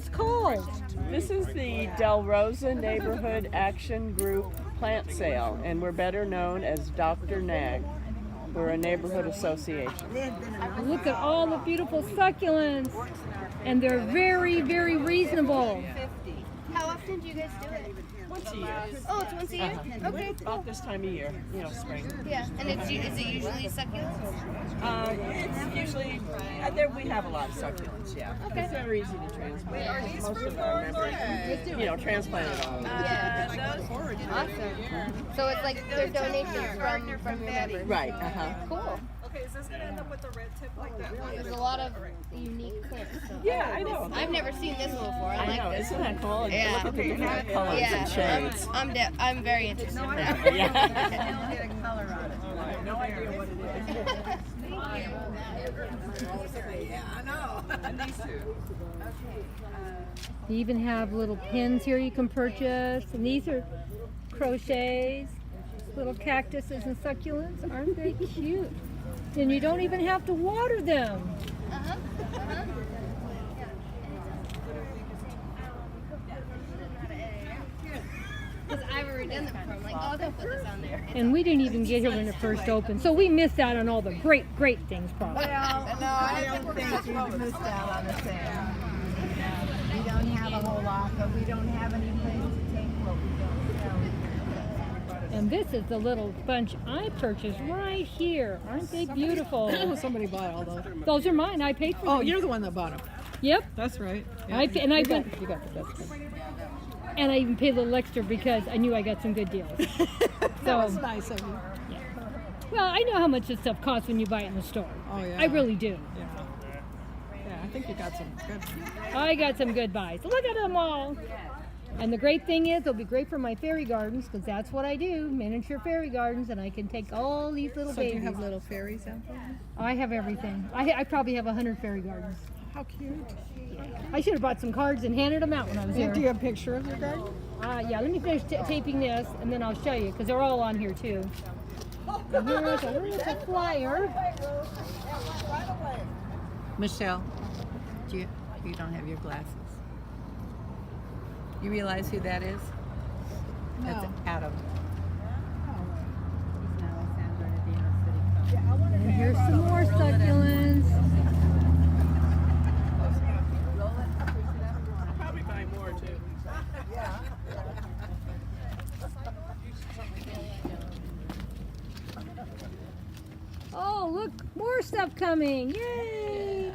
this called? This is the Del Rosa Neighborhood Action Group plant sale, and we're better known as Dr. Nag. We're a neighborhood association. Look at all the beautiful succulents. And they're very, very reasonable. How often do you guys do it? Once a year. Oh, it's once a year? Okay, cool. About this time of year, spring. Yeah, and is it usually succulents? It's usually, we have a lot of succulents, yeah. Okay. It's very easy to transplant. Most of our members, transplant it all. Awesome. So it's like they're donations from your members. Right, Cool. Okay, is this going to end up with a red tip like that? There's a lot of unique plants. So. Yeah, I know. I've never seen this one before. I know, this. isn't that cool? Yeah. Look at the different colors and shades. I'm very interested. No, I Yeah. don't get a color on it. I have no idea what it is. Yeah, I know. And these two. You even have little pins here you can purchase. And these are crochets, little cactuses and succulents. Aren't they cute? And you don't even have to water them. Because I've already done that before. I'm like, oh, I'll put this on there. And we didn't even get here when it first opened. So we missed out on all the great things probably. No, I don't think you missed out on a sale. We don't have a whole lot, but we don't have any place to take what we don't sell. And this is the little bunch I purchased right here. Aren't they beautiful? Somebody bought all those. Those are mine. I paid for them. Oh, you're the one that bought them. Yep. That's right. Yeah. I You got the best one. And I even paid a little extra because I knew I got some good deals. That was nice of you. Yeah. Well, I know how much this stuff costs when you buy it in the store. Oh, yeah. I really do. Yeah. Yeah, I think you got some good. I got some good buys. Look at them all. And the great thing is, it'll be great for my fairy gardens because that's what I do, miniature fairy gardens, and I can take all these little So do babies. you have little fairies out there? I have everything. I probably have 100 fairy gardens. How cute. I should have bought some cards and handed them out when I was here. Do you have a picture of your garden? Yeah, let me finish taping this, and then I'll show you, because they're all on here, too. And here's a flyer. Michelle, you don't have your glasses. You realize who that is? That's Adam. And here's some more succulents. Probably buy more too. Oh, look, more stuff coming. Yay!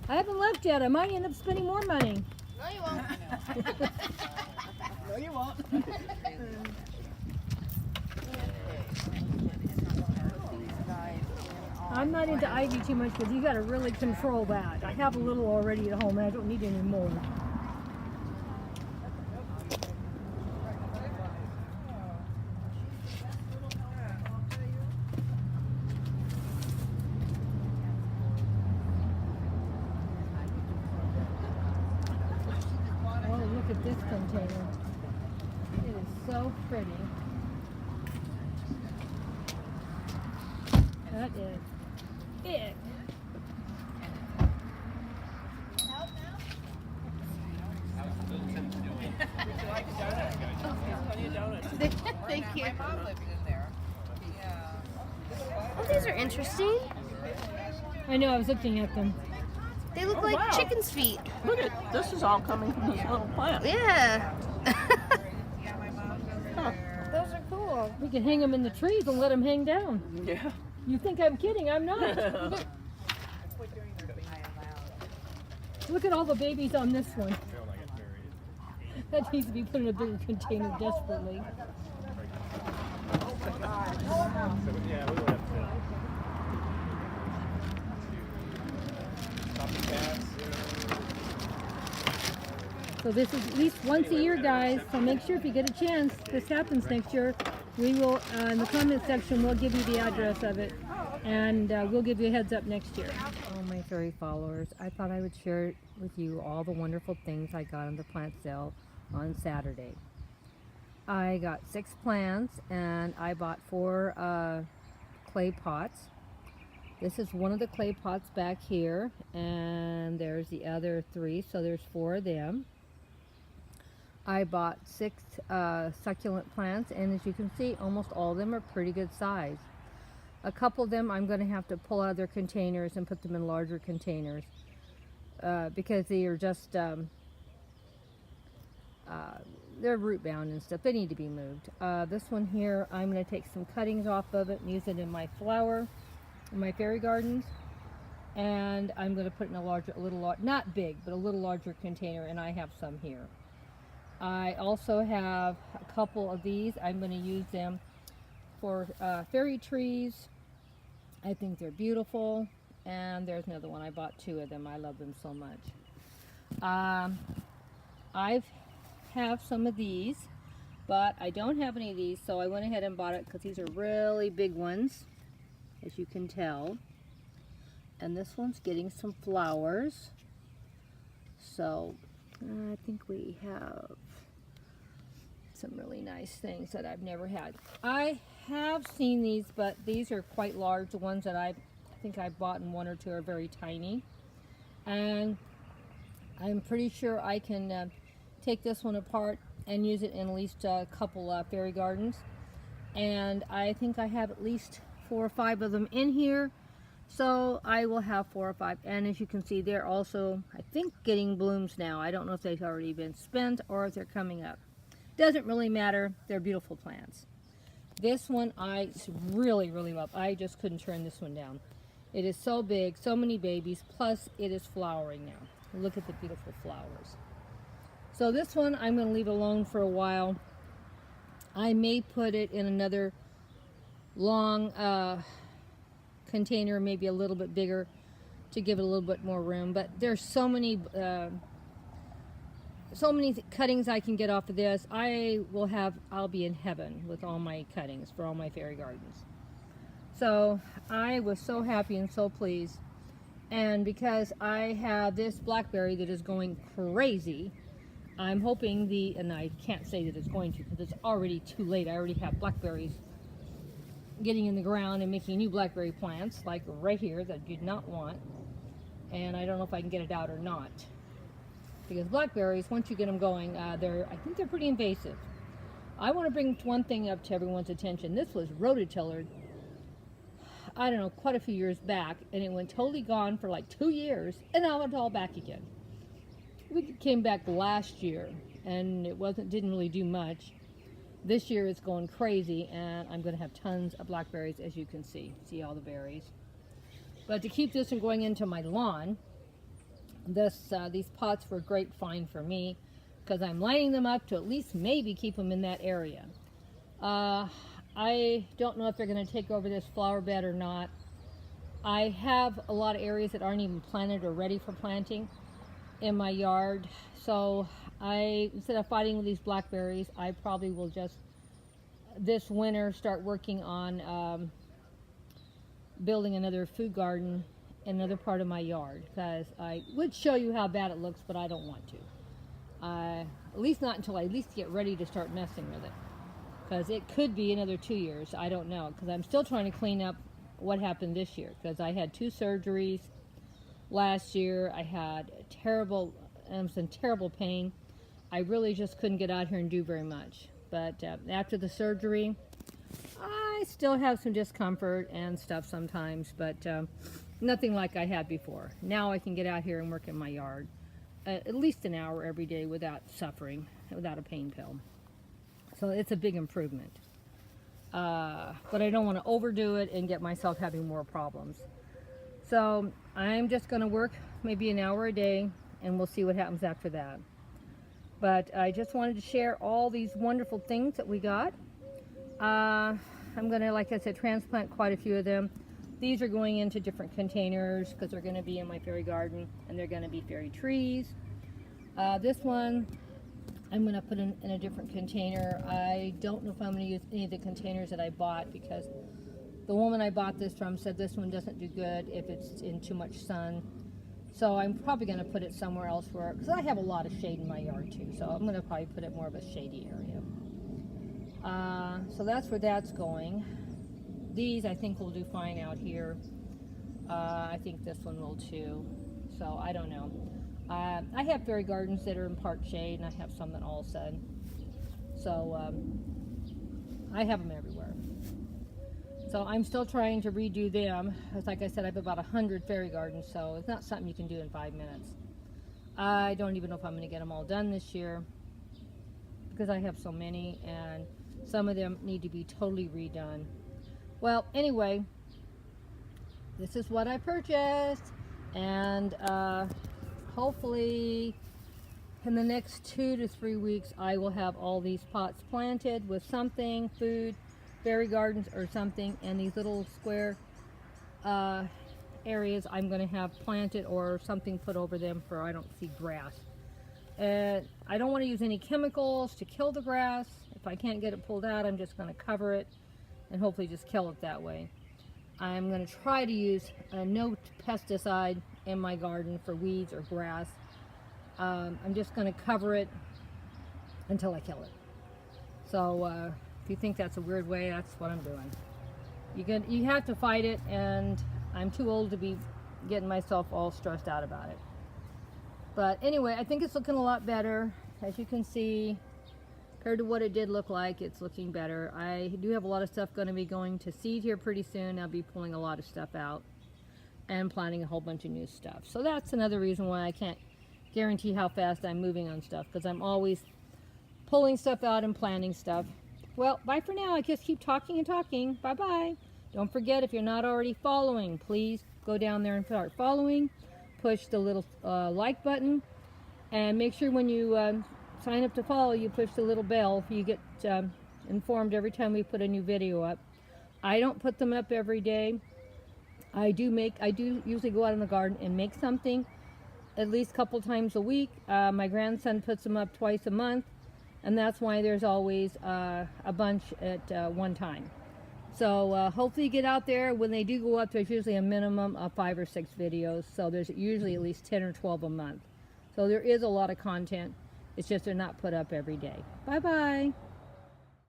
I haven't left yet. I might end up spending more money. No, you won't. No, you won't. I'm not into ivy too much because you got to really control that. I have a little already at home and I don't need any more. Oh, look at this container. It is so pretty. That is it. Thank you. Oh, these are interesting. I know, I was looking at them. They look like wow. chicken's feet. Look at this is all coming from this little plant. Yeah. Huh. Those are cool. We can hang them in the trees and let them hang down. Yeah. You think I'm kidding? I'm not. Look at all the babies on this one. That needs to be put in a bigger container desperately. So this is at least once a year, guys. So make sure if you get a chance, this happens next year, we will, in the comment section, we'll give you the address of it. And we'll give you a heads up next year. All my fairy followers, I thought I would share with you all the wonderful things I got on the plant sale on Saturday. I got 6 plants and I bought 4 clay pots. This is one of the clay pots back here, and there's the other 3, so there's 4 of them. I bought 6 succulent plants, and as you can see, almost all of them are pretty good size. A couple of them I'm going to have to pull out of their containers and put them in larger containers because they are just they're root bound and stuff. They need to be moved. This one here, I'm going to take some cuttings off of it and use it in my in my fairy gardens, and I'm going to put it in a little not big, but a little larger container, and I have some here. I also have a couple of these. I'm going to use them for fairy trees. I think they're beautiful. And there's another one. I bought 2 of them. I love them so much. I have some of these, but I don't have any of these, so I went ahead and bought it because these are really big ones, as you can tell. And this one's getting some flowers. So I think we have some really nice things that I've never had. I have seen these, but these are quite large. The ones that I think I've bought in 1 or 2 are very tiny. And I'm pretty sure I can take this one apart and use it in at least a couple fairy gardens. And I think I have at least 4 or 5 of them in here. So I will have 4 or 5. And as you can see, they're also, I think, getting blooms now. I don't know if they've already been spent or if they're coming up. Doesn't really matter. They're beautiful plants. This one I really, really love. I just couldn't turn this one down. It is so big, so many babies, plus it is flowering now. Look at the beautiful flowers. So this one I'm going to leave alone for a while. I may put it in another long container, maybe a little bit bigger, to give it a little bit more room. But there's so many cuttings I can get off of this. I'll be in heaven with all my cuttings for all my fairy gardens. So I was so happy and so pleased. And because I have this blackberry that is going crazy, I'm hoping and I can't say that it's going to because it's already too late. I already have blackberries getting in the ground and making new blackberry plants, like right here, that I did not want. And I don't know if I can get it out or not. Because blackberries, once you get them going, I think they're pretty invasive. I want to bring one thing up to everyone's attention. This was rototillered, I don't know, quite a few years back, and it went totally gone for like 2 years, and now it's all back again. We came back last year, and it didn't really do much. This year it's going crazy, and I'm going to have tons of blackberries, as you can see. See all the berries. But to keep this from going into my lawn, these pots were a great find for me because I'm lining them up to at least maybe keep them in that area. I don't know if they're going to take over this flower bed or not. I have a lot of areas that aren't even planted or ready for planting in my yard. So instead of fighting with these blackberries, I probably will just this winter start working on building another food garden in another part of my yard, because I would show you how bad it looks, but I don't want to. At least not until I at least get ready to start messing with it, because it could be another 2 years. I don't know, because I'm still trying to clean up what happened this year, because I had 2 surgeries last year. I was in terrible pain. I really just couldn't get out here and do very much. But after the surgery, I still have some discomfort and stuff sometimes, but nothing like I had before. Now I can get out here and work in my yard at least an hour every day without suffering, without a pain pill. So it's a big improvement. But I don't want to overdo it and get myself having more problems. So I'm just going to work maybe an hour a day, and we'll see what happens after that. But I just wanted to share all these wonderful things that we got. I'm going to, like I said, transplant quite a few of them. These are going into different containers because they're going to be in my fairy garden, and they're going to be fairy trees. This one I'm going to put in a different container. I don't know if I'm going to use any of the containers that I bought, because the woman I bought this from said this one doesn't do good if it's in too much sun. So I'm probably going to put it somewhere else, because I have a lot of shade in my yard too. So I'm going to probably put it more of a shady area. So that's where that's going. These I think will do fine out here. I think this one will too. So I don't know. I have fairy gardens that are in part shade, and I have some that all sun. So I have them everywhere. So I'm still trying to redo them. Like I said, I have about 100 fairy gardens, so it's not something you can do in 5 minutes. I don't even know if I'm going to get them all done this year because I have so many, and some of them need to be totally redone. Well, anyway, this is what I purchased, and hopefully in the next 2 to 3 weeks I will have all these pots planted with something, food, fairy gardens or something, and these little square areas I'm going to have planted or something put over them for I don't see grass. And I don't want to use any chemicals to kill the grass. If I can't get it pulled out, I'm just going to cover it and hopefully just kill it that way. I'm going to try to use no pesticide in my garden for weeds or grass. I'm just going to cover it until I kill it. So if you think that's a weird way, that's what I'm doing. You have to fight it, and I'm too old to be getting myself all stressed out about it. But anyway, I think it's looking a lot better. As you can see, compared to what it did look like, it's looking better. I do have a lot of stuff going to be going to seed here pretty soon. I'll be pulling a lot of stuff out and planting a whole bunch of new stuff. So that's another reason why I can't guarantee how fast I'm moving on stuff, because I'm always pulling stuff out and planting stuff. Well, bye for now. I just keep talking and talking. Bye-bye. Don't forget, if you're not already following, please go down there and start following. Push the little like button, and make sure when you sign up to follow, you push the little bell so you get informed every time we put a new video up. I don't put them up every day. I do usually go out in the garden and make something at least a couple times a week. My grandson puts them up twice a month, and that's why there's always a bunch at one time. So hopefully you get out there. When they do go up, there's usually a minimum of 5 or 6 videos. So there's usually at least 10 or 12 a month. So there is a lot of content. It's just they're not put up every day. Bye-bye.